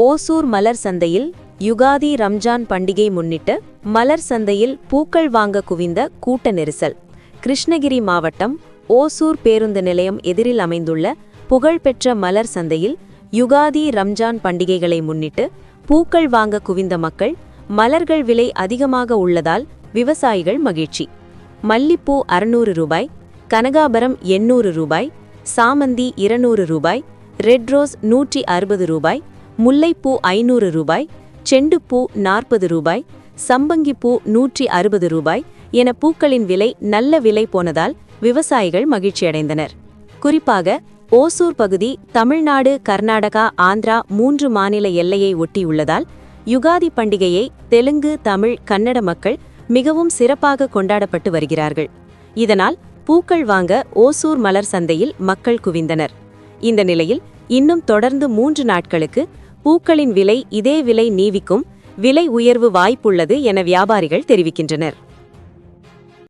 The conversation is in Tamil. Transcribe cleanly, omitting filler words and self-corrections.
ஓசூர் மலர் சந்தையில் யுகாதி ரம்ஜான் பண்டிகை முன்னிட்டு மலர் சந்தையில் பூக்கள் வாங்க குவிந்த கூட்ட நெரிசல். கிருஷ்ணகிரி மாவட்டம் ஓசூர் பேருந்து நிலையம் எதிரில் அமைந்துள்ள புகழ்பெற்ற மலர் சந்தையில் யுகாதி ரம்ஜான் பண்டிகைகளை முன்னிட்டு பூக்கள் வாங்க குவிந்த மக்கள். மலர்கள் விலை அதிகமாக உள்ளதால் விவசாயிகள் மகிழ்ச்சி. மல்லிப்பூ 600 ரூபாய், கனகாபரம் 800 ரூபாய், சாமந்தி 200 ரூபாய், ரெட் ரோஸ் 160 ரூபாய், முல்லைப்பூ 500 ரூபாய், செண்டுப்பூ 40 ரூபாய், சம்பங்கிப்பூ 160 ரூபாய் என பூக்களின் விலை நல்ல விலை போனதால் விவசாயிகள் மகிழ்ச்சியடைந்தனர். குறிப்பாக ஓசூர் பகுதி தமிழ்நாடு, கர்நாடகா, ஆந்திரா 3 மாநில எல்லையை ஒட்டியுள்ளதால் யுகாதி பண்டிகையை தெலுங்கு, தமிழ், கன்னட மக்கள் மிகவும் சிறப்பாக கொண்டாடப்பட்டு வருகிறார்கள். இதனால் பூக்கள் வாங்க ஓசூர் மலர் சந்தையில் மக்கள் குவிந்தனர். இந்த நிலையில் இன்னும் தொடர்ந்து 3 நாட்களுக்கு பூக்களின் விலை இதே விலை நீடிக்கும். விலை உயர்வு வாய்ப்புள்ளது என வியாபாரிகள் தெரிவிக்கின்றனர்.